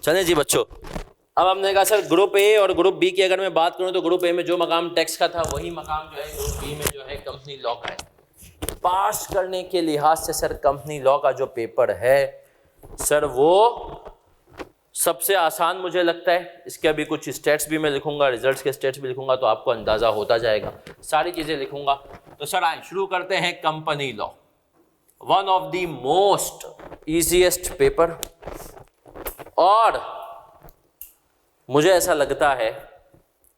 चले जी बच्चों, अब हमने कहा सर ग्रुप ए और ग्रुप बी की अगर मैं बात करूं तो ग्रुप ए में जो मकाम टैक्स का था वही मकाम जो है ग्रुप बी में जो है कंपनी लॉ का है। पास करने के लिहाज से सर कंपनी लॉ का जो पेपर है सर वो सबसे आसान मुझे लगता है। इसके अभी कुछ स्टेट्स भी मैं लिखूंगा, रिजल्ट्स के स्टेट्स भी लिखूंगा तो आपको अंदाजा होता जाएगा, सारी चीजें लिखूंगा। तो सर आए शुरू करते हैं company law, one of the most easiest paper. और मुझे ऐसा लगता है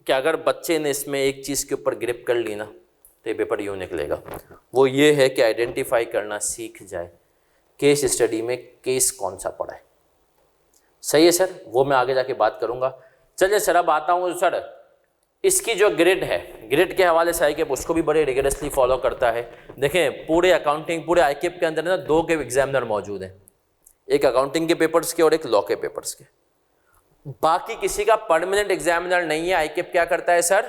कि अगर बच्चे ने इसमें एक चीज के ऊपर ग्रिप कर ली ना तो ये पेपर यूं निकलेगा। वो ये है कि आइडेंटिफाई करना सीख जाए केस स्टडी में केस कौन सा पड़ा है। सही है सर, वो मैं आगे जाके बात करूंगा। चलिए सर अब आता हूँ सर इसकी जो ग्रिड है, ग्रिड के हवाले से आईकेप उसको भी बड़े रिगरसली फॉलो करता है। देखें पूरे अकाउंटिंग पूरे आईकेप के अंदर ना दो के एग्जामिनर मौजूद हैं, एक अकाउंटिंग के पेपर्स के और एक लॉ के पेपर्स के। बाकी किसी का परमानेंट एग्जामिनर नहीं है। आईकेप क्या करता है सर,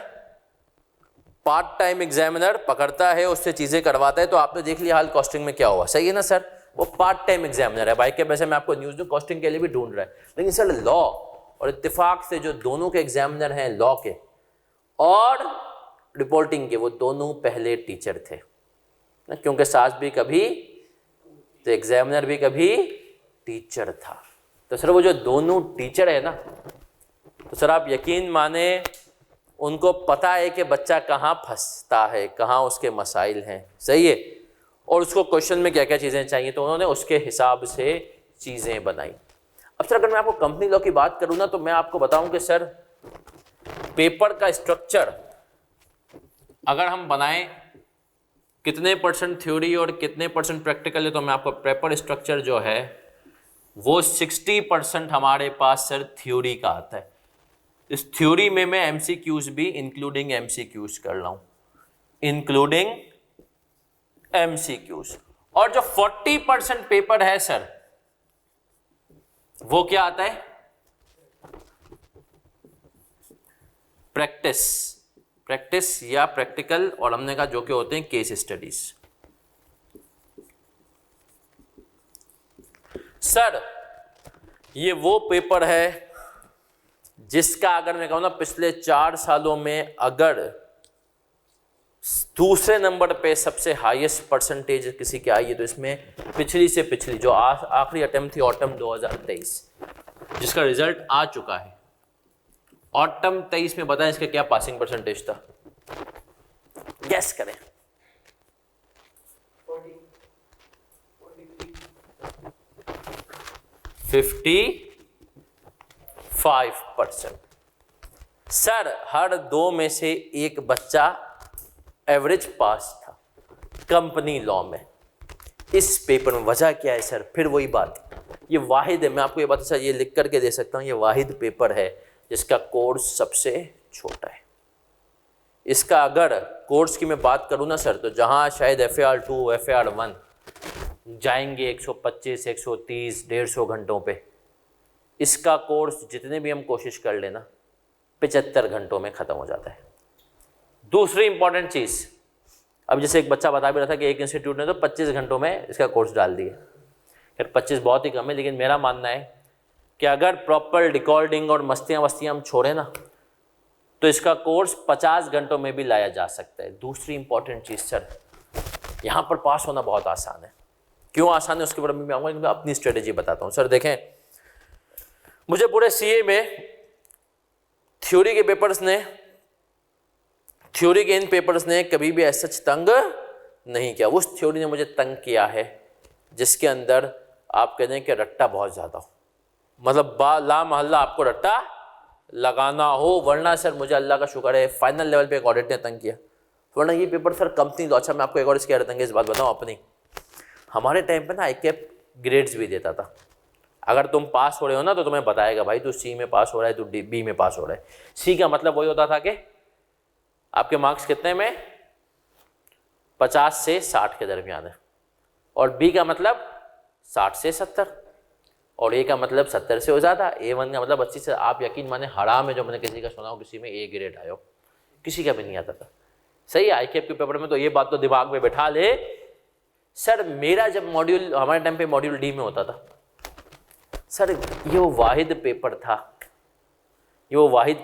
पार्ट टाइम एग्जामिनर पकड़ता है, उससे चीजें करवाता है। तो आपने देख लिया हाल कॉस्टिंग में क्या हुआ, सही है ना सर, वो पार्ट टाइम एग्जामिनर है। आईकेप वैसे मैं आपको न्यूज दूं कॉस्टिंग के लिए भी ढूंढ रहा है, लेकिन सर लॉ और इत्तेफाक से जो दोनों के एग्जामिनर हैं लॉ के और रिपोर्टिंग के, वो दोनों पहले टीचर थे ना, क्योंकि सास भी कभी तो एग्जामिनर भी कभी टीचर था। तो सर वो जो दोनों टीचर है ना, तो सर आप यकीन माने उनको पता है कि बच्चा कहाँ फंसता है, कहाँ उसके मसाइल हैं, सही है, और उसको क्वेश्चन में क्या क्या चीज़ें चाहिए, तो उन्होंने उसके हिसाब से चीज़ें बनाई। अब सर अगर मैं आपको कंपनी लॉ की बात करूँ ना तो मैं आपको बताऊं कि सर पेपर का स्ट्रक्चर अगर हम बनाएं कितने % थ्योरी और कितने % प्रैक्टिकल है, तो मैं आपको पेपर स्ट्रक्चर जो है वो 60% हमारे पास सर थ्योरी का आता है। इस थ्योरी में मैं एमसीक्यूज भी इंक्लूडिंग एमसीक्यूज कर रहा हूं, इंक्लूडिंग एमसीक्यूज। और जो 40% पेपर है सर वो क्या आता है, प्रैक्टिस या प्रैक्टिकल, और हमने कहा जो कि होते हैं केस स्टडीज। सर ये वो पेपर है जिसका अगर मैं कहूं ना पिछले 4 सालों में अगर दूसरे नंबर पे सबसे हाईएस्ट परसेंटेज किसी की आई है तो इसमें पिछली से पिछली जो आखिरी अटेम्प्ट थी ऑटम 2023 जिसका रिजल्ट आ चुका है, ऑटम 23 में बताएं इसका क्या पासिंग परसेंटेज था, गैस करें। 55%। सर हर 2 में से एक बच्चा एवरेज पास था कंपनी लॉ में इस पेपर में। वजह क्या है सर, फिर वही बात, ये वाहिद है, मैं आपको ये बात सर ये लिख करके दे सकता हूँ, ये वाहिद पेपर है जिसका कोर्स सबसे छोटा है। इसका अगर कोर्स की मैं बात करूँ ना सर, तो जहाँ शायद FAR2 FAR1 जाएंगे 125 130 150 घंटों पे, इसका कोर्स जितने भी हम कोशिश कर लेना 75 घंटों में ख़त्म हो जाता है। दूसरी इंपॉर्टेंट चीज़, अब जैसे एक बच्चा बता भी रहा था कि एक इंस्टीट्यूट ने तो 25 घंटों में इसका कोर्स डाल दिया। फिर 25 बहुत ही कम है, लेकिन मेरा मानना है कि अगर प्रॉपर रिकॉर्डिंग और मस्तियाँ हम छोड़ें ना तो इसका कोर्स 50 घंटों में भी लाया जा सकता है। दूसरी इंपॉर्टेंट चीज़ सर, यहाँ पर पास होना बहुत आसान है। क्यों आसान है उसके बारे में मैं आऊँगा, मैं अपनी स्ट्रेटेजी बताता हूँ। सर देखें, मुझे पूरे CA में थ्योरी के पेपर्स ने, थ्योरी के इन पेपर्स ने कभी भी ऐसा तंग नहीं किया। उस थ्योरी ने मुझे तंग किया है जिसके अंदर आप कहते हैं कि रट्टा बहुत ज़्यादा हो, मतलब ला महल्ला आपको रट्टा लगाना हो, वरना सर मुझे अल्लाह का शुक्र है फाइनल लेवल पे एक ऑडिट ने तंग किया, वरना ये पेपर सर कंपनी लॉ। अच्छा मैं आपको एक और इसके रहता इस बात बताऊँ अपनी, हमारे टाइम पे ना आईकेप ग्रेड्स भी देता था। अगर तुम पास हो रहे हो ना तो तुम्हें बताएगा भाई तू C में पास हो रहा है, तू B में पास हो रहा है। C का मतलब वही होता था कि आपके मार्क्स कितने में 50 से 60 के दरमियान है, और B का मतलब 60 से 70, और A का मतलब 70 से हो ज़्यादा, A1 का मतलब 80 से। आप यकीन माने हराम है जो मैंने किसी का सुना हो किसी में A ग्रेड आयो, किसी का भी नहीं आता था। सही, आईकेप के पेपर में तो ये बात तो दिमाग में बैठा ले। सर मेरा जब मॉड्यूल हमारे टाइम पे मॉड्यूल D में होता था, सर ये वो वाहिद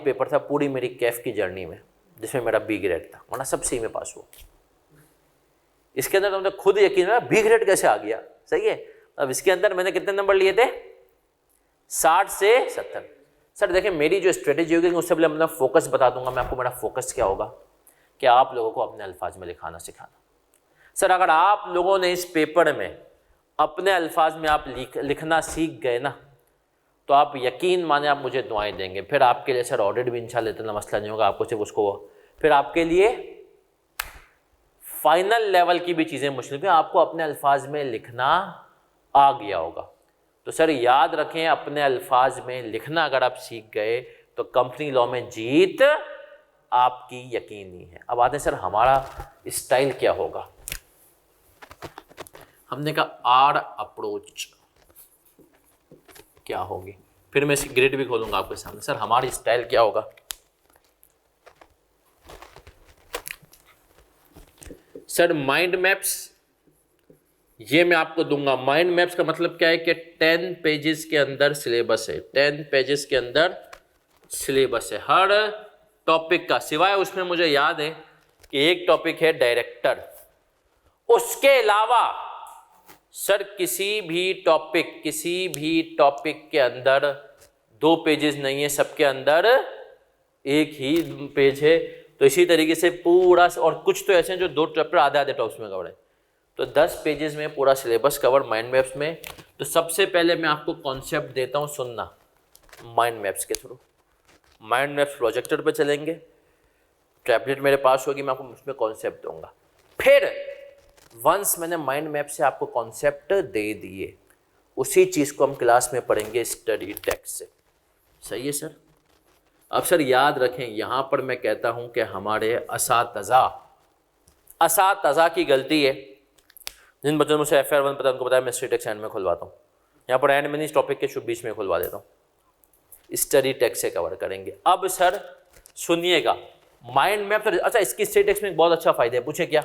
पेपर था पूरी मेरी कैफ की जर्नी में जिसमें मेरा बी ग्रेड था, वरना सब सी में पास हुआ। इसके अंदर तो मुझे खुद यकीन है बी ग्रेड कैसे आ गया। सही है। अब इसके अंदर मैंने कितने नंबर लिए थे? 60 से 70। सर देखिए मेरी जो स्ट्रेटेजी होगी उससे पहले मैं फोकस बता दूंगा मैं आपको। मेरा फोकस क्या होगा कि आप लोगों को अपने अल्फाज में लिखाना सिखाना। सर अगर आप लोगों ने इस पेपर में अपने अल्फाज में आप लिखना सीख गए ना, तो आप यकीन माने आप मुझे दुआएं देंगे। फिर आपके लिए सर ऑडिट भी इंशाल्लाह इतना मसला नहीं होगा, आपको सिर्फ उसको फिर आपके लिए फाइनल लेवल की भी चीज़ें मुश्किल, क्योंकि आपको अपने अल्फाज में लिखना आ गया होगा। तो सर याद रखें अपने अल्फाज में लिखना अगर आप सीख गए तो कंपनी लॉ में जीत आपकी यकीनी है। अब आते हैं सर हमारा स्टाइल क्या होगा। हमने कहा आर अप्रोच क्या होगी, फिर मैं इसकी ग्रेड भी खोलूंगा आपके सामने। सर हमारी स्टाइल क्या होगा। सर माइंड मैप्स ये मैं आपको दूंगा। माइंड मैप्स का मतलब क्या है कि 10 पेजेस के अंदर सिलेबस है। 10 पेजेस के अंदर सिलेबस है हर टॉपिक का, सिवाय उसमें मुझे याद है कि एक टॉपिक है डायरेक्टर। उसके अलावा सर किसी भी टॉपिक के अंदर 2 पेजेस नहीं है, सबके अंदर एक ही पेज है। तो इसी तरीके से पूरा, और कुछ तो ऐसे हैं जो 2 चैप्टर आधे टॉपिक्स में कवर है, तो 10 पेजेस में पूरा सिलेबस कवर माइंड मैप्स में। तो सबसे पहले मैं आपको कॉन्सेप्ट देता हूँ, सुनना माइंड मैप्स के थ्रू। माइंड मैप्स प्रोजेक्टर पे चलेंगे, टैबलेट मेरे पास होगी, मैं आपको उसमें कॉन्सेप्ट दूंगा। फिर वंस मैंने माइंड मैप से आपको कॉन्सेप्ट दे दिए, उसी चीज़ को हम क्लास में पढ़ेंगे स्टडी टेक्स्ट से। सही है सर। अब सर याद रखें यहाँ पर मैं कहता हूँ कि हमारे असातज़ा की गलती है। जिन बच्चों में से FR1 पता उनको पता है मैं स्टडी टेक्स्ट एंड में खुलवाता हूँ। यहाँ पर एंड में नहीं, इस टॉपिक के बीच में खुलवा देता हूँ। स्टडी टेक्स्ट से कवर करेंगे। अब सर सुनिएगा माइंड मैप। अच्छा इसकी स्टडी टेक्स्ट में एक बहुत अच्छा फायदा है, पूछे क्या।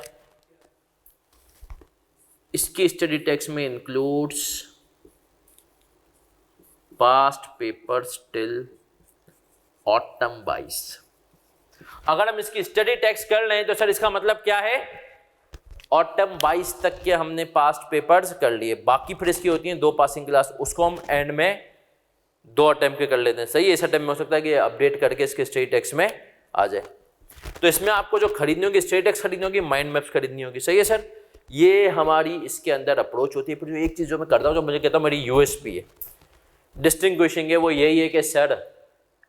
इसकी स्टडी टेक्स्ट में includes past papers till autumn 22। अगर हम इसकी स्टडी टेक्स्ट कर रहे हैं तो सर इसका मतलब क्या है, ऑटम 22 तक के हमने पास्ट पेपर्स कर लिए। बाकी फिर इसकी होती हैं 2 पासिंग क्लास, उसको हम एंड में 2 अटेम्प्ट के कर लेते हैं। सही है। इस अटेम्प्ट में हो सकता है कि अपडेट करके इसके स्टडी टेक्स्ट में आ जाए। तो इसमें आपको जो खरीदनी होगी, स्टडी टेक्स्ट खरीदनी होगी, माइंड मैप्स खरीदनी होगी। सही है सर। ये हमारी इसके अंदर अप्रोच होती है। फिर जो एक चीज़ जो मैं करता हूँ, जो मुझे कहता हूँ मेरी USP है, डिस्टिंग्विशिंग है, वो यही है कि सर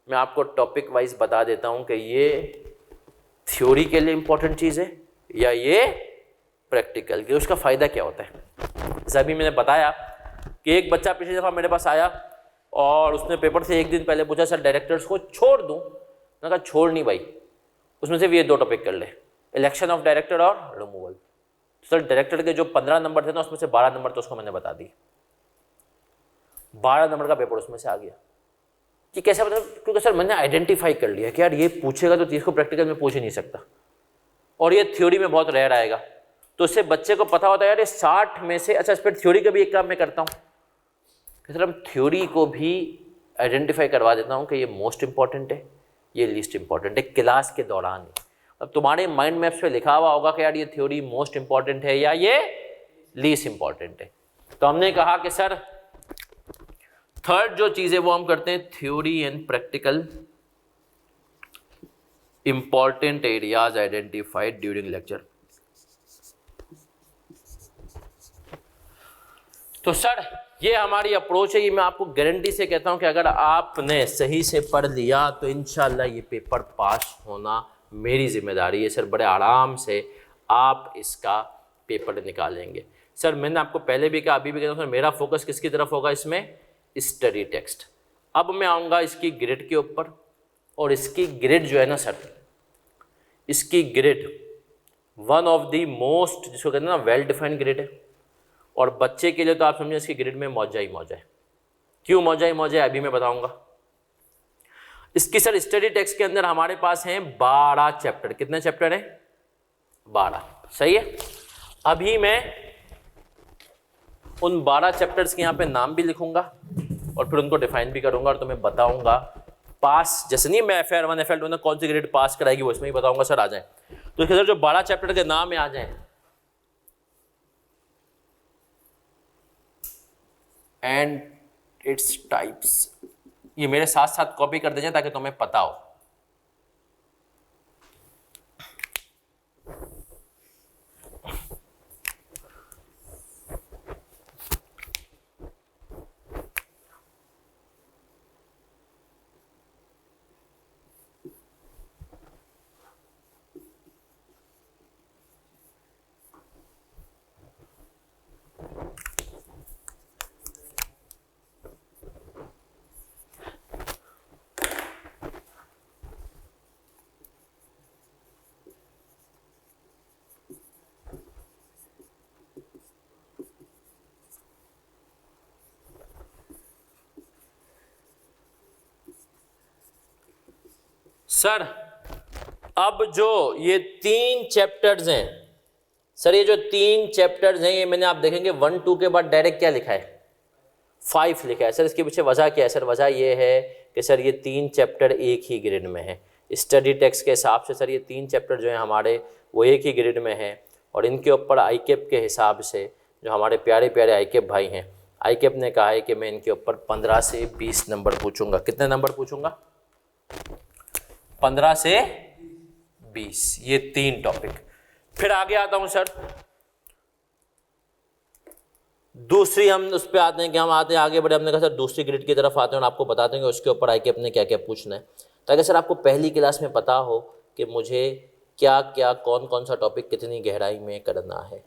मैं आपको टॉपिक वाइज बता देता हूँ कि ये थ्योरी के लिए इंपॉर्टेंट चीज़ है या ये प्रैक्टिकल के। उसका फ़ायदा क्या होता है, जैसे अभी मैंने बताया कि एक बच्चा पिछली दफ़ा मेरे पास आया और उसने पेपर से एक दिन पहले पूछा सर डायरेक्टर्स को छोड़ दूँ। मैंने कहा छोड़ नहीं भाई, उसमें से ये 2 टॉपिक कर ले, इलेक्शन ऑफ डायरेक्टर और रिमूवल। सर डायरेक्टर के जो 15 नंबर थे ना, उसमें से 12 नंबर तो उसको मैंने बता दी। 12 नंबर का पेपर उसमें से आ गया। कि कैसे मतलब, क्योंकि सर मैंने आइडेंटिफाई कर लिया कि यार ये पूछेगा तो इसको प्रैक्टिकल में पूछ ही नहीं सकता, और ये थ्योरी में बहुत रेयर आएगा। तो उससे बच्चे को पता होता है यार ये 60 में से। अच्छा इस पर थ्योरी का भी एक काम मैं करता हूँ कि सर हम थ्योरी को भी आइडेंटिफाई करवा देता हूँ कि ये मोस्ट इंपॉर्टेंट है, ये लीस्ट इंपॉर्टेंट है, क्लास के दौरान। अब तुम्हारे माइंड मैप्स पे लिखा हुआ होगा कि यार ये थ्योरी मोस्ट इंपॉर्टेंट है या ये लीस्ट इंपॉर्टेंट है। तो हमने कहा कि सर थर्ड जो चीज़ है वो हम करते हैं theory and practical important areas identified during lecture. तो सर ये हमारी अप्रोच है। ये मैं आपको गारंटी से कहता हूं कि अगर आपने सही से पढ़ लिया तो इंशाल्लाह ये पेपर पास होना मेरी जिम्मेदारी है। सर बड़े आराम से आप इसका पेपर निकालेंगे। सर मैंने आपको पहले भी कहा, अभी भी कहता हूं, मेरा फोकस किसकी तरफ होगा इसमें, स्टडी टेक्स्ट। अब मैं आऊँगा इसकी ग्रेड के ऊपर, और इसकी ग्रेड जो है ना सर, इसकी grade one of the most, जिसको कहते हैं ना वेल डिफाइंड ग्रेड है। और बच्चे के लिए तो आप समझे इसकी ग्रेड में मौजा ही मौजा है। क्यों मौजा ही मौजा है अभी मैं बताऊंगा। इसकी सर स्टडी टेक्स्ट के अंदर हमारे पास हैं 12 चैप्टर। कितने चैप्टर हैं, 12। सही है। अभी मैं उन 12 चैप्टर्स के यहाँ पे नाम भी लिखूंगा और फिर उनको डिफाइन भी करूंगा और तुम्हें बताऊंगा पास, जैसे नहीं मैं FR1 FR2 ने कौन सी ग्रेड पास कराएगी वो इसमें ही बताऊंगा सर, आ जाए। तो इसके सर जो 12 चैप्टर के नाम में आ जाए, एंड इट्स टाइप्स, ये मेरे साथ साथ कॉपी कर दीजिए ताकि तुम्हें पता हो। सर अब जो ये 3 चैप्टर्स हैं सर, ये जो 3 चैप्टर्स हैं, ये मैंने आप देखेंगे 1 2 के बाद डायरेक्ट क्या लिखा है, 5 लिखा है। सर इसके पीछे वजह क्या है सर? वजह ये है कि सर ये 3 चैप्टर एक ही ग्रेड में है। स्टडी टेक्स्ट के हिसाब से सर ये 3 चैप्टर जो हैं हमारे वो एक ही ग्रेड में है, और इनके ऊपर आईकेप के हिसाब से जो हमारे प्यारे प्यारे आईकेप भाई हैं, आईकेप ने कहा है कि मैं इनके ऊपर 15 से 20 नंबर पूछूंगा। कितने नंबर पूछूंगा? 15 से 20, ये 3 टॉपिक। फिर आगे आता हूं सर, दूसरी हम उस पर आते हैं कि हम आते हैं आगे बढ़े, हमने कहा सर दूसरी ग्रेड की तरफ आते हैं और आपको बताते हैं कि उसके ऊपर आके अपने क्या क्या पूछना है, ताकि सर आपको पहली क्लास में पता हो कि मुझे क्या क्या कौन कौन सा टॉपिक कितनी गहराई में करना है।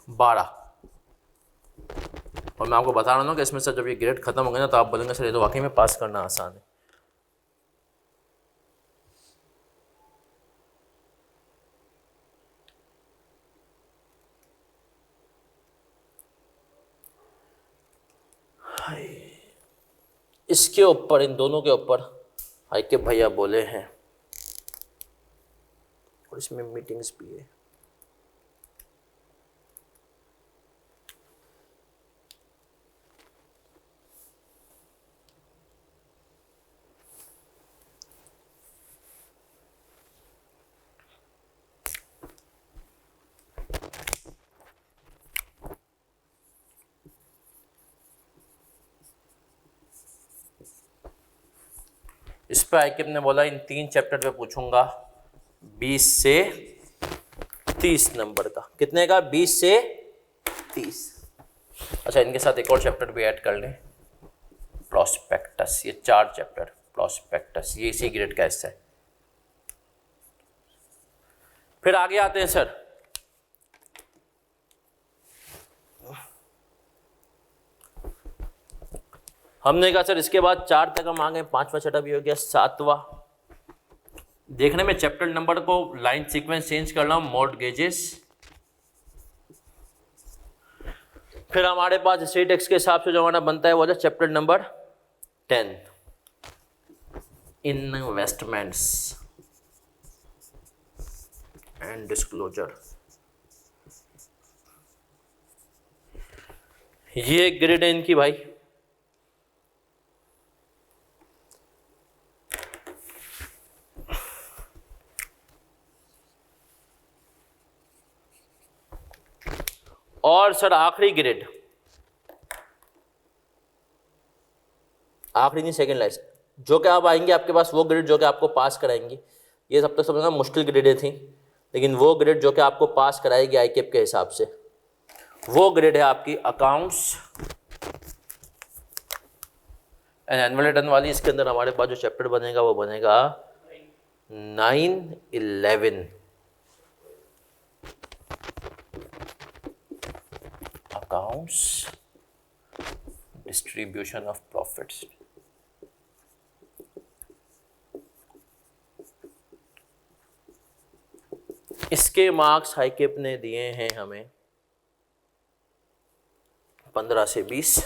बारह, और मैं आपको बता रहा हूँ कि इसमें से जब ये ग्रेड खत्म हो गया ना तो आप बोलेंगे सर ये तो वाकई में पास करना आसान है। इसके ऊपर, इन दोनों के ऊपर आईके भैया बोले हैं, और इसमें मीटिंग्स भी है। इस पर आईकेप ने बोला इन 3 चैप्टर पे पूछूंगा 20 से 30 नंबर का। कितने का? 20 से 30। अच्छा, इनके साथ एक और चैप्टर भी ऐड कर लें, प्रोस्पेक्टस। ये 4 चैप्टर प्रोस्पेक्टस, ये इसी ग्रेड का हिस्सा है। फिर आगे आते हैं सर, हमने कहा सर इसके बाद 4 तक हम आ गए, 5वां छठा भी हो गया, 7वां। देखने में चैप्टर नंबर को लाइन सीक्वेंस चेंज करना हूं, मॉर्टगेजेस। फिर हमारे पास स्टडी टेक्स्ट के हिसाब से जो हमारा बनता है वो है chapter number 10, investments and disclosure. ये ग्रेड है इनकी भाई। और सर आखिरी ग्रेड, आखिरी नहीं सेकंड लास्ट, जो कि आप आएंगे आपके पास वो ग्रेड जो कि आपको पास कराएंगे। ये सब तक समझना मुश्किल ग्रेडें थी, लेकिन वो ग्रेड जो कि आपको पास कराएगी आईकेप के हिसाब से, वो ग्रेड है आपकी अकाउंट्स एंड एनुअल रिटर्न वाली। इसके अंदर हमारे पास जो चैप्टर बनेगा वो बनेगा 9, 11, अकाउंट्स, डिस्ट्रीब्यूशन ऑफ प्रॉफिट्स। इसके मार्क्स हाईकेप ने दिए हैं हमें 15 से 20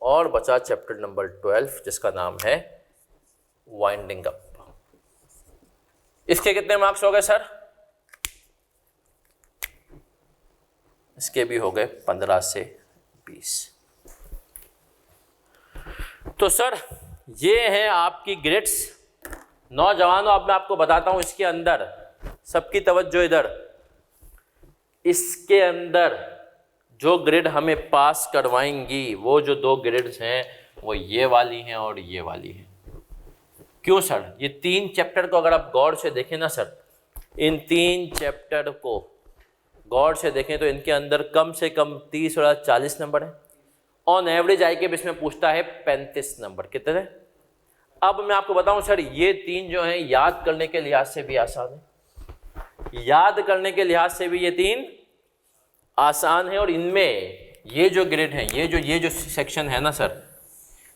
और बचा चैप्टर नंबर 12 जिसका नाम है वाइंडिंग अप। इसके कितने मार्क्स हो गए सर? इसके भी हो गए 15 से 20। तो सर ये हैं आपकी ग्रेड्स। नौजवानों अब मैं आपको बताता हूं इसके अंदर सबकी तवज्जो इधर, इसके अंदर जो ग्रेड हमें पास करवाएंगी वो जो 2 ग्रेड्स हैं वो ये वाली हैं और ये वाली हैं। क्यों सर? ये 3 चैप्टर को अगर आप गौर से देखें ना सर, इन 3 चैप्टर को गौर से देखें तो इनके अंदर कम से कम 30 और 40 नंबर है। ऑन एवरेज आईक्यूब इसमें पूछता है 35 नंबर। कितने? अब मैं आपको बताऊं सर, ये 3 जो हैं याद करने के लिहाज से भी आसान है, याद करने के लिहाज से भी ये 3 आसान है। और इनमें ये जो ग्रेड है, ये जो सेक्शन है ना सर,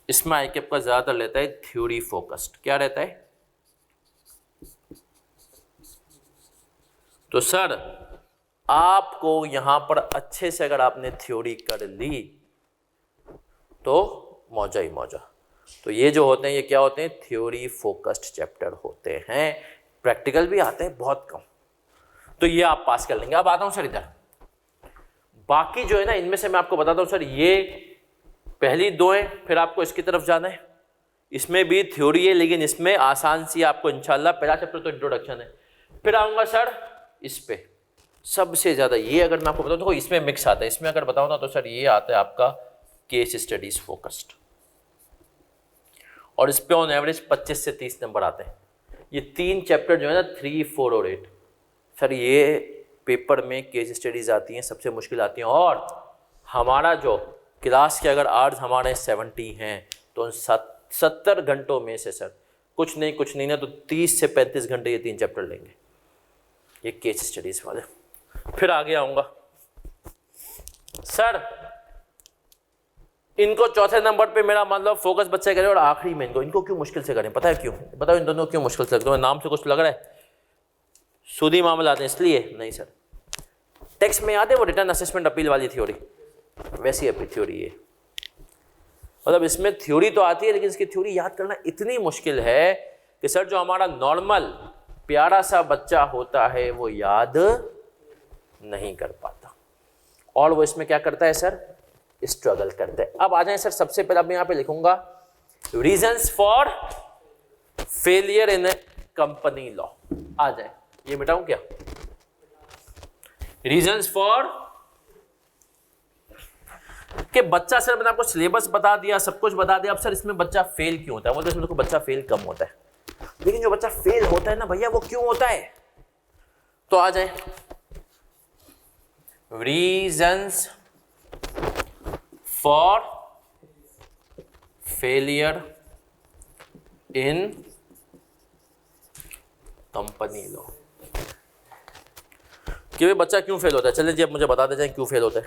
इसमें आईक्यूब का ज़्यादातर लेता है थ्योरी फोकस्ड। क्या रहता है? तो सर आपको यहां पर अच्छे से अगर आपने थ्योरी कर ली तो मौजा ही मौजा। तो ये जो होते हैं ये क्या होते हैं? थ्योरी फोकस्ड चैप्टर होते हैं। प्रैक्टिकल भी आते हैं बहुत कम, तो ये आप पास कर लेंगे। अब आता हूं सर इधर, बाकी जो है ना इनमें से मैं आपको बताता हूं सर, ये पहली 2 हैं, फिर आपको इसकी तरफ जाना है। इसमें भी थ्योरी है लेकिन इसमें आसान सी आपको इंशाल्लाह। पहला चैप्टर तो इंट्रोडक्शन है, फिर आऊँगा सर इस पे सबसे ज़्यादा। ये अगर मैं आपको बताऊँ तो इसमें मिक्स आता है, इसमें अगर बताऊँ ना तो सर ये आता है आपका केस स्टडीज फोकस्ड, और इस पे ऑन एवरेज 25 से 30 नंबर आते हैं। ये 3 चैप्टर जो है ना 3, 4 और 8 सर, ये पेपर में केस स्टडीज आती हैं, सबसे मुश्किल आती हैं। और हमारा जो क्लास के अगर आवर्स हमारे 70 हैं तो उन 70 घंटों में से सर कुछ नहीं ना तो 30 से 35 घंटे ये 3 चैप्टर लेंगे, ये केस स्टडीज वाले। फिर आगे आऊँगा सर, इनको चौथे नंबर पे मेरा मतलब फोकस बच्चे करें, और आखिरी में इनको क्यों मुश्किल से करें? पता है क्यों? बताओ इन दोनों क्यों मुश्किल से लगता है? नाम से कुछ लग रहा है सूदी मामला आते हैं इसलिए? नहीं सर, टेक्स्ट में याद है वो रिटर्न असेसमेंट अपील वाली थ्योरी, वैसी अपील थ्योरी है। मतलब इसमें थ्योरी तो आती है लेकिन इसकी थ्योरी याद करना इतनी मुश्किल है कि सर जो हमारा नॉर्मल प्यारा सा बच्चा होता है वो याद नहीं कर पाता, और वो इसमें क्या करता है सर? स्ट्रगल करते हैं। अब आ जाए सर, सबसे पहले मैं यहाँ पे लिखूंगा reasons for failure in company law. आ जाए, ये मिटाऊं क्या? रीजंस फॉर कि बच्चा, सर मैंने आपको सिलेबस बता दिया, सब कुछ बता दिया, अब सर इसमें बच्चा फेल क्यों होता है? वो तो इसमें देखो बच्चा फेल कम होता है, लेकिन जो बच्चा फेल होता है ना भैया वो क्यों होता है? तो आ जाए reasons for failure in company law. कि भाई बच्चा क्यों फेल होता है? चलिए जी अब मुझे बता दे जाए क्यों फेल होता है।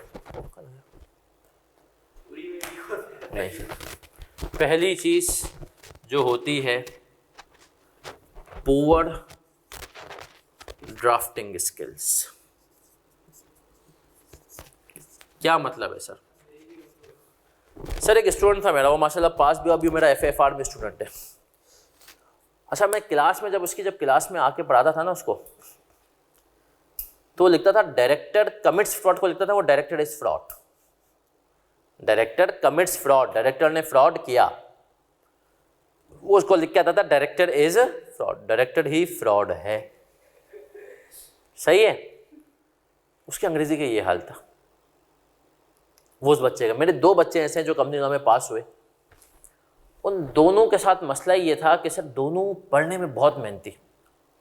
नहीं, पहली चीज जो होती है पुअर ड्राफ्टिंग स्किल्स। क्या मतलब है सर? सर एक स्टूडेंट था मेरा, वो माशाल्लाह पास भी, अभी मेरा FFR में स्टूडेंट है। अच्छा, मैं क्लास में जब क्लास में आके पढ़ाता था ना उसको, तो लिखता था डायरेक्टर कमिट्स फ्रॉड को लिखता था वो director is fraud. Director commits fraud, director ने फ्रॉड किया, वो उसको लिख के आता था director is fraud, director he fraud है। सही है? उसके अंग्रेजी का ये हाल था वो उस बच्चे का। मेरे 2 बच्चे ऐसे हैं जो कंपनी लॉ में पास हुए, उन दोनों के साथ मसला ये था कि सर दोनों पढ़ने में बहुत मेहनती,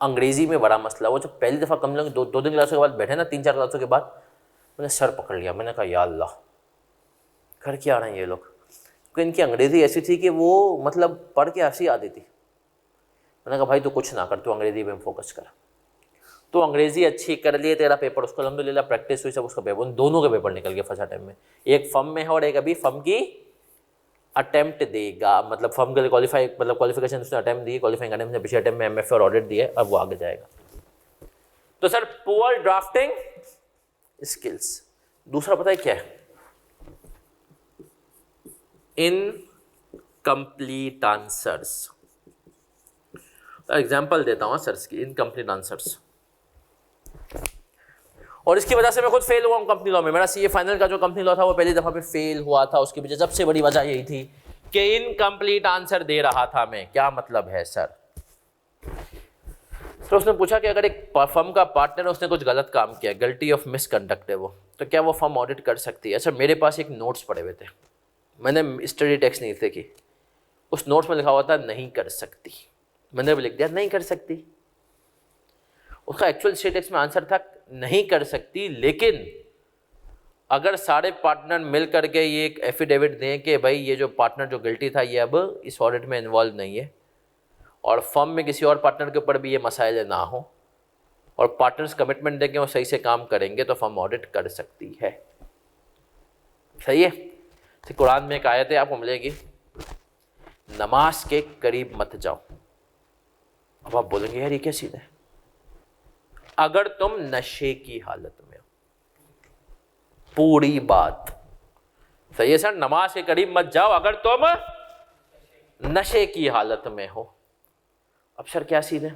अंग्रेजी में बड़ा मसला। वो जब पहली दफ़ा कंपनी लॉ 2 क्लासों के बाद बैठे ना, 3-4 क्लासों के बाद, मैंने सर पकड़ लिया। मैंने कहा या अल्लाह, घर क्या आ रहे हैं ये लोग, क्योंकि इनकी अंग्रेज़ी ऐसी थी कि वो मतलब पढ़ के हंसी आती थी। मैंने कहा भाई तो कुछ ना कर, तू अंग्रेज़ी में फोकस कर। तो अंग्रेज़ी अच्छी कर लिए, तेरा पेपर उसको अल्हम्दुलिल्लाह प्रैक्टिस हुई, सब उसका पेपर, उन दोनों के पेपर निकल गए फर्स्ट अटेम्प्ट में। एक फर्म में है और एक अभी फर्म की अटेम्प्ट देगा, मतलब फर्म के लिए क्वालिफिकेशन उसने अटेम्प्ट दी, क्वालिफाइंग अटेम्प्ट ने पिछले अटेम्प्ट में MFA और ऑडिट दिए, अब वो आगे जाएगा। तो सर पुअर ड्राफ्टिंग स्किल्स। दूसरा पता है क्या है? Incomplete answers. एग्जाम्पल देता हूं सर की, इनकम्प्लीट आंसर्स। और इसकी वजह से मैं खुद फेल हुआ हूं कंपनी लॉ में। मेरा सीए फाइनल का जो कंपनी लॉ था वो पहली दफा पे फेल हुआ था। उसकी वजह सबसे बड़ी वजह यही थी कि इनकम्प्लीट आंसर दे रहा था मैं। क्या मतलब है सर? तो उसने पूछा कि अगर एक फर्म का पार्टनर है, उसने कुछ गलत काम किया, गिल्टी ऑफ मिसकंडक्ट है वो, तो क्या वो फर्म ऑडिट कर सकती है? सर मेरे पास एक नोट्स पड़े हुए थे, मैंने स्टडी टेक्स्ट नहीं देखी, उस नोट्स में लिखा हुआ था नहीं कर सकती। मैंने भी लिख दिया नहीं कर सकती। उसका एक्चुअल स्टडी टेक्स्ट में आंसर था नहीं कर सकती, लेकिन अगर सारे पार्टनर मिल करके ये एक एफिडेविट दें कि भाई ये जो पार्टनर जो गिल्टी था ये अब इस ऑडिट में इन्वॉल्व नहीं है, और फर्म में किसी और पार्टनर के ऊपर भी ये मसाइल ना हो, और पार्टनर्स कमिटमेंट देंगे और सही से काम करेंगे, तो फर्म ऑडिट कर सकती है। सही है? तो कुरान में एक आयत है आपको मिलेगी, नमाज के करीब मत जाओ। अब आप बोलेंगे यार ये क्या सीन है? अगर तुम नशे की हालत में हो, पूरी बात सही है सर, नमाज के करीब मत जाओ अगर तुम नशे की हालत में हो। अब सर क्या सीन है?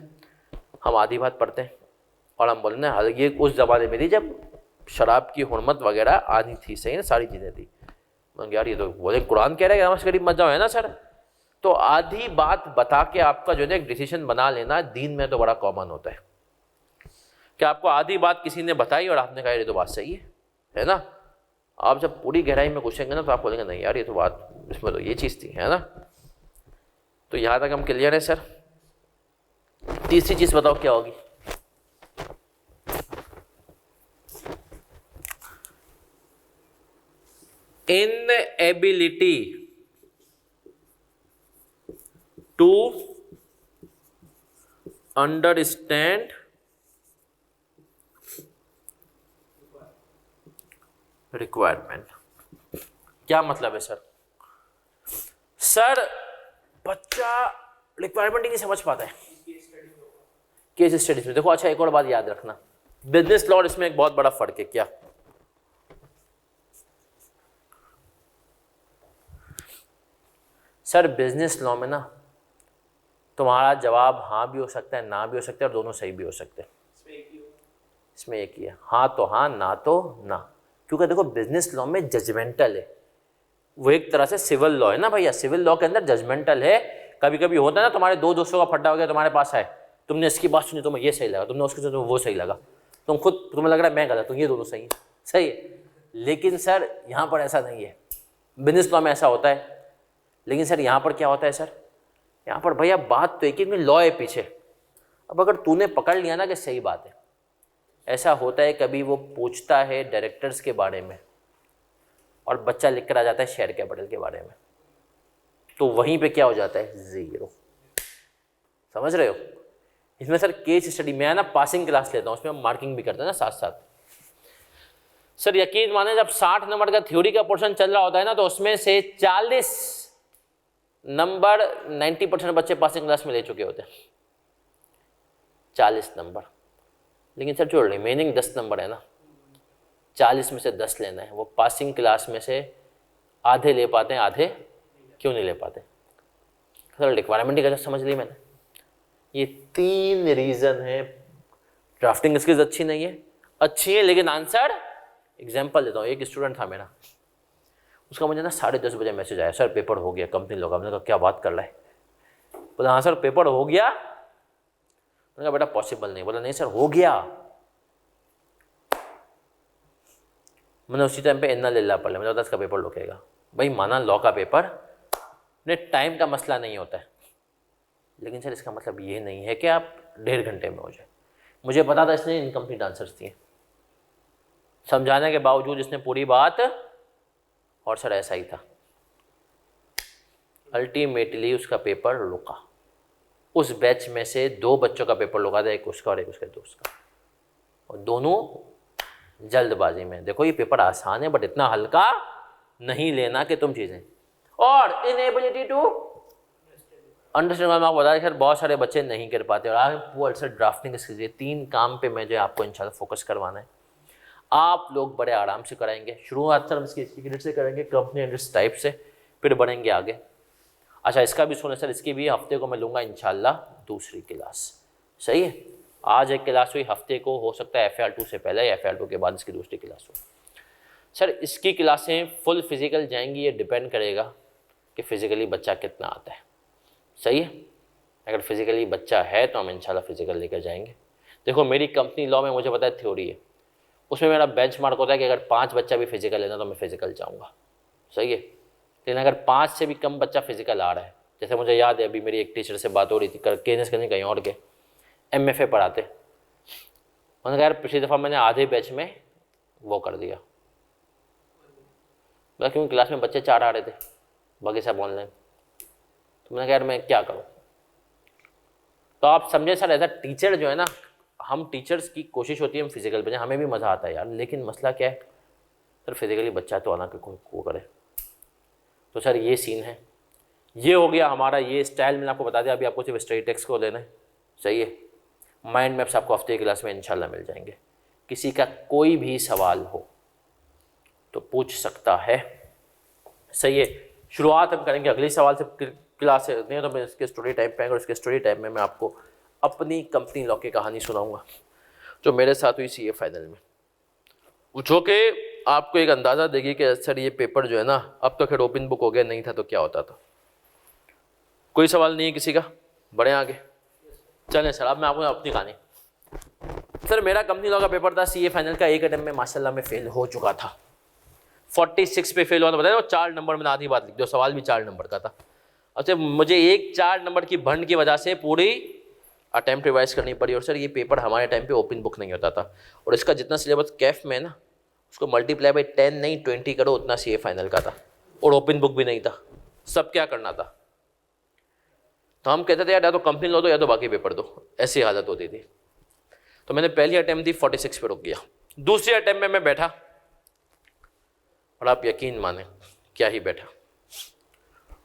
हम आधी बात पढ़ते हैं और हम बोल रहे हैं ये उस जमाने में थी जब शराब की हुर्मत वगैरह आनी थी, सही ना, सारी चीज़ें थी। यार ये तो बोले कुरान कह रहा है कि नमाज के करीब मत जाओ, है ना सर? तो आधी बात बता के आपका जो है एक डिसीजन बना लेना दीन में तो बड़ा कॉमन होता है कि आपको आधी बात किसी ने बताई और आपने कहा ये तो बात सही है ना? आप जब पूरी गहराई में घुसेंगे ना तो आप बोलेंगे नहीं यार ये तो बात, इसमें तो ये चीज़ थी, है ना? तो यहाँ तक हम क्लियर है सर। तीसरी चीज़ बताओ क्या होगी? Inability to understand requirement. क्या मतलब है सर? सर बच्चा रिक्वायरमेंट ही नहीं समझ पाता है केस स्टडीज में। देखो अच्छा एक और बात याद रखना, बिजनेस लॉ और इसमें एक बहुत बड़ा फर्क है। क्या? सर बिजनेस लॉ में ना तुम्हारा जवाब हाँ भी हो सकता है, ना भी हो सकता है, और दोनों सही भी हो सकते हैं। इसमें एक ही है, हाँ तो हाँ, ना तो ना। क्योंकि देखो बिजनेस लॉ में जजमेंटल है, वो एक तरह से सिविल लॉ है ना भैया। सिविल लॉ के अंदर जजमेंटल है। कभी कभी होता है ना, तुम्हारे दो दोस्तों का फड्डा हो गया, तुम्हारे पास आए, तुमने इसकी बात सुनी, तुम्हें ये सही लगा, तुमने उसकी सुनी, वो सही लगा, तुम्हें लग रहा है मैं गलत हूँ, ये दोनों सही है, सही है। लेकिन सर यहाँ पर ऐसा नहीं है। बिजनेस लॉ में ऐसा होता है, लेकिन सर यहाँ पर क्या होता है सर? यहाँ पर भैया बात तो एक ही, लॉ है पीछे। अब अगर तूने पकड़ लिया ना कि सही बात है, ऐसा होता है कभी वो पूछता है डायरेक्टर्स के बारे में और बच्चा लिख कर आ जाता है शेयर कैपिटल के बारे में, तो वहीं पे क्या हो जाता है? जीरो। समझ रहे हो? इसमें सर केस स्टडी में ना पासिंग क्लास लेता हूँ, उसमें हम मार्किंग भी करते हैं ना साथ साथ। सर यकीन माने जब 60 नंबर का थ्योरी का पोर्शन चल रहा होता है ना, तो उसमें से 40 नंबर 90% बच्चे पासिंग क्लास में ले चुके होते हैं, 40 नंबर। लेकिन सर जो रिमेनिंग 10 नंबर है ना, 40 में से 10 लेना है, वो पासिंग क्लास में से आधे ले पाते हैं, आधे क्यों नहीं ले पाते? सर रिक्वायरमेंट ही गलत समझ ली मैंने। ये 3 रीज़न है। ड्राफ्टिंग स्किल्स अच्छी नहीं है, अच्छी है लेकिन आंसर। एग्जाम्पल देता हूँ, एक स्टूडेंट था मेरा, उसका मुझे ना 10:30 बजे मैसेज आया, सर पेपर हो गया कंपनी लोग। हमने कहा क्या बात कर रहा है? बोला हाँ सर पेपर हो गया। मैंने कहा बेटा पॉसिबल नहीं। बोला नहीं सर हो गया। मैंने उसी टाइम पे इन्ना लिल्ला पढ़ लिया, मैंने 10 का पेपर रुकेगा। भाई माना लॉ का पेपर ने टाइम का मसला नहीं होता है, लेकिन सर इसका मतलब ये नहीं है कि आप 1.5 घंटे में हो जाए। मुझे पता था इसने इनकम्प्लीट आंसर्स दिए, समझाने के बावजूद इसने पूरी बात, और सर ऐसा ही था। अल्टीमेटली उसका पेपर रुका। उस बैच में से 2 बच्चों का पेपर रुका था, एक उसका और एक उसके दोस्त का, और दोनों जल्दबाजी में। देखो ये पेपर आसान है बट इतना हल्का नहीं लेना कि तुम चीज़ें। और इनएबिलिटी टू अंडरस्टैंड मैं आपको बता सर बहुत सारे बच्चे नहीं कर पाते और आप वो सर ड्राफ्टिंग स्किल्स, ये 3 काम पे मैं जो आपको इंशाल्लाह फोकस करवाना है। आप लोग बड़े आराम से कराएंगे। शुरुआत सर हम इसकी यूनिट से करेंगे, कंपनी एंड टाइप से, फिर बढ़ेंगे आगे। अच्छा इसका भी सुने सर, इसकी भी हफ्ते को मैं लूँगा इंशाल्लाह दूसरी क्लास, सही है। आज एक क्लास हुई, हफ्ते को हो सकता है FAR2 से पहले या FAR2 के बाद इसकी दूसरी क्लास हो। सर इसकी क्लासें फुल फिजिकल जाएंगी, ये डिपेंड करेगा कि फिजिकली बच्चा कितना आता है, सही है। अगर फिजिकली बच्चा है तो हम इंशाल्लाह फिजिकल लेकर जाएंगे। देखो मेरी कंपनी लॉ में मुझे पता है थ्योरी है, उसमें मेरा बेंचमार्क होता है कि अगर 5 बच्चा भी फिजिकल लेना तो मैं फिजिकल जाऊँगा, सही है। लेकिन अगर 5 से भी कम बच्चा फिजिकल आ रहा है, जैसे मुझे याद है अभी मेरी एक टीचर से बात हो रही थी, केनेस करने कहीं और के MFA पढ़ाते, उन्होंने कहा यार पिछली दफ़ा मैंने आधे बैच में वो कर दिया, बोला क्योंकि क्लास में बच्चे 4 आ रहे थे, बाकी सब ऑनलाइन। तो मैंने कहा यार मैं क्या करूँ। तो आप समझे सर, ऐसा टीचर जो है ना, हम टीचर्स की कोशिश होती है हम फिजिकल बने, हमें भी मज़ा आता है यार, लेकिन मसला क्या है सर, फिजिकली बच्चा तो आना को करे। तो सर ये सीन है, ये हो गया हमारा ये स्टाइल। मैंने आपको बता दिया, अभी आपको सिर्फ स्टडी टेक्स्ट को लेना है, सही है। माइंड मैप्स आपको हफ्ते की क्लास में इंशाल्लाह मिल जाएंगे। किसी का कोई भी सवाल हो तो पूछ सकता है, सही है। शुरुआत हम करेंगे अगले सवाल से, क्लास से नहीं तो मैं इसके स्टोरी टाइम पे आएंगे और इसके स्टोरी टाइम में मैं आपको अपनी कंपनी लॉ की कहानी सुनाऊंगा जो मेरे साथ हुई CA फाइनल में, जो कि आपको एक अंदाज़ा देगी कि सर ये पेपर जो है ना, अब तो खैर ओपन बुक हो गया, नहीं था तो क्या होता था। कोई सवाल नहीं है किसी का, बढ़े आगे चलें सर। अब मैं आपको अपनी कहानी, सर मेरा कंपनी लॉ का पेपर था CA फाइनल का, एक अटेम्प्ट में माशाल्लाह में फेल हो चुका था। 46 पे फेल हुआ था, बताया 4 नंबर में, आधी बात लिख दो, सवाल भी 4 नंबर का था। अच्छा मुझे एक 4 नंबर की भंड की वजह से पूरी अटैम्प्ट रिवाइज करनी पड़ी। और सर ये पेपर हमारे टाइम पे ओपन बुक नहीं होता था, और इसका जितना सिलेबस कैफ में है ना, उसको मल्टीप्लाई बाई 10 नहीं 20 करो, उतना CA फाइनल का था, और ओपन बुक भी नहीं था। सब क्या करना था, तो हम कहते थे यार या तो कंपनी लो दो या तो बाकी पेपर दो, ऐसी हालत होती थी। तो मैंने पहली अटैम्प्ट दी, 46 पे रुक गया। दूसरी अटैम्प्ट में मैं बैठा, और आप यकीन माने क्या ही बैठा,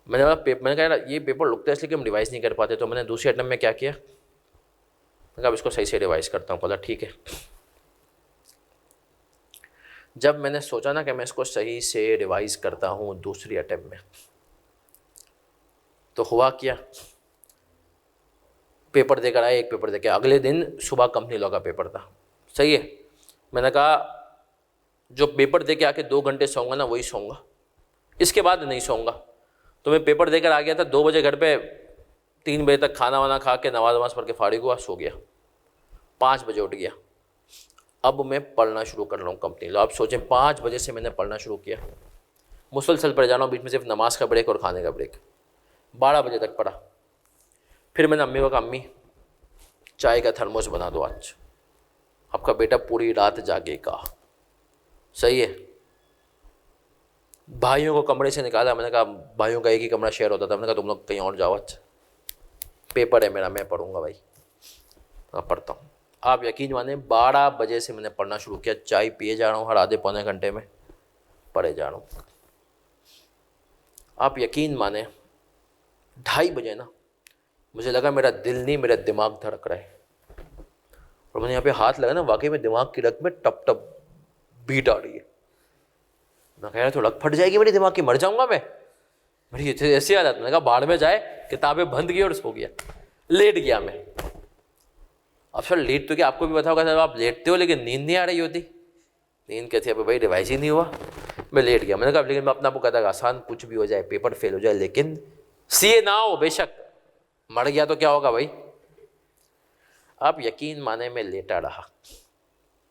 मैंने कहा यार ये पेपर रुकता है इसलिए कि हम रिवाइज़ नहीं कर पाते। तो मैंने दूसरी अटैम्प्ट में क्या किया, मैंने कहा इसको सही से रिवाइज़ करता हूँ। बोला ठीक है। जब मैंने सोचा ना कि मैं इसको सही से रिवाइज़ करता हूँ दूसरी अटैम्प्ट में, तो हुआ क्या, पेपर देकर आया, एक पेपर देकर अगले दिन सुबह कंपनी लॉ का पेपर था, सही है। मैंने कहा जो पेपर दे के आके 2 घंटे सोऊंगा ना वही सोऊंगा, इसके बाद नहीं सोऊंगा। तो मैं पेपर देकर आ गया था 2 बजे घर पे, 3 बजे तक खाना वाना खा के नमाज पढ़ के फारिग हुआ, सो गया, 5 बजे उठ गया। अब मैं पढ़ना शुरू कर रहा हूँ कंपनी लॉ। आप सोचें 5 बजे से मैंने पढ़ना शुरू किया, मुसलसल पढ़ जा रहा हूँ, बीच में सिर्फ नमाज का ब्रेक और खाने का ब्रेक। 12 बजे तक पढ़ा। फिर मैंने अम्मी को कहा अम्मी चाय का थर्मोस बना दो, आज आपका बेटा पूरी रात जागेगा, सही है। भाइयों को कमरे से निकाला, मैंने कहा भाइयों का एक ही कमरा शेयर होता था, मैंने कहा तुम लोग कहीं और जाओ, आज पेपर है मेरा, मैं पढ़ूंगा भाई, मैं पढ़ता हूँ। आप यकीन माने 12 बजे से मैंने पढ़ना शुरू किया, चाय पिए जा रहा हूँ, हर आधे पौने घंटे में पढ़े जा रहा हूँ। आप यकीन माने 2:30 बजे ना मुझे लगा मेरा दिल नहीं मेरा दिमाग धड़क रहा है, और मैंने यहाँ पे हाथ लगा ना, वाकई में दिमाग की रग में टप टप बीट आ रही है। मैं कह रहा तो लग फट जाएगी मेरी दिमाग की, मर जाऊंगा मैं, मेरी ऐसी हालत। मैंने कहा बाढ़ में जाए, किताबें बंद की और सो गया, लेट गया मैं। अब सर लेट तो क्या, आपको भी पता होगा सर, आप लेटते हो लेकिन नींद नहीं आ रही होती, नींद कहती है भाई रिवाइज ही नहीं हुआ, मैं लेट गया। मैंने कहा लेकिन मैं अपना आपको कहता आसान कुछ भी हो जाए, पेपर फेल हो जाए, लेकिन CA ना हो, बेशक मर गया तो क्या होगा भाई। आप यकीन माने मैं लेटा रहा,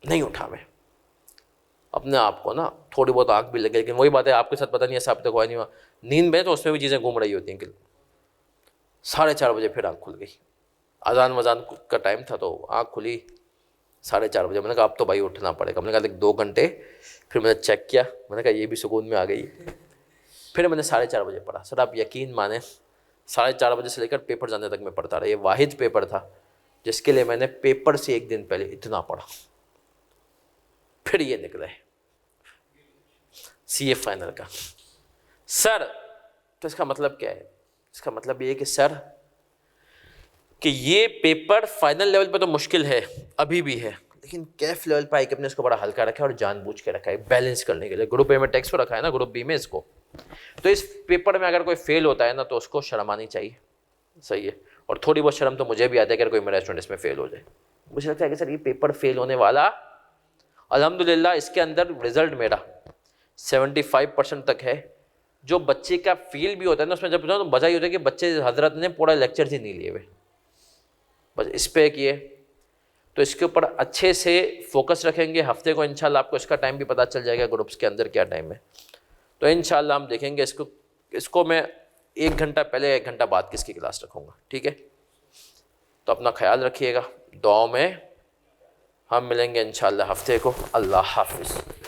नहीं उठा मैं अपने आप को ना, थोड़ी बहुत आँख भी लगी, लेकिन वही बात है आपके साथ पता नहीं ऐसा अब तक हुआ नहीं हुआ, नींद में तो उसमें भी चीज़ें घूम रही होती हैं। 4:30 बजे फिर आँख खुल गई, अजान वजान का टाइम था, तो आँख खुली 4:30 बजे। मैंने कहा अब तो भाई उठना पड़ेगा। मैंने कहा 2 घंटे, फिर मैंने चेक किया, मैंने कहा ये भी सुकून में आ गई। फिर मैंने 4:30 बजे पढ़ा। सर आप यकीन माने 4:30 बजे से लेकर पेपर जाने तक मैं पढ़ता रहा। ये वाहिद पेपर था जिसके लिए मैंने पेपर से एक दिन पहले इतना पढ़ा। फिर ये निकला है CA फाइनल का। सर तो इसका मतलब क्या है, इसका मतलब ये है कि सर कि ये पेपर फाइनल लेवल पे तो मुश्किल है, अभी भी है, लेकिन कैफ लेवल पे आई कि अपने इसको बड़ा हल्का रखा है और जानबूझ के रखा है बैलेंस करने के लिए। ग्रुप ए में टेक्स्ट को रखा है ना, ग्रुप बी में इसको। तो इस पेपर में अगर कोई फेल होता है ना तो उसको शर्म आनी चाहिए, सही है। और थोड़ी बहुत शर्म तो मुझे भी आती है कि अगर कोई मेरा स्टूडेंट इसमें फेल हो जाए। मुझे लगता है कि सर ये पेपर फेल होने वाला, अल्हम्दुलिल्लाह इसके अंदर रिजल्ट मेरा 75% तक है। जो बच्चे का फील भी होता है ना उसमें, जब तो मज़ा ही होता है कि बच्चे हजरत ने पूरा लेक्चर ही नहीं लिए हुए, बस इस पे किए। तो इसके ऊपर अच्छे से फोकस रखेंगे। हफ्ते को इंशाल्लाह आपको इसका टाइम भी पता चल जाएगा ग्रुप्स के अंदर क्या टाइम है। तो इंशाल्लाह हम देखेंगे इसको मैं 1 घंटा पहले 1 घंटा बाद किसकी क्लास रखूँगा, ठीक है। तो अपना ख्याल रखिएगा, दुआओं में हम मिलेंगे इंशाल्लाह हफ्ते को। अल्लाह हाफिज़।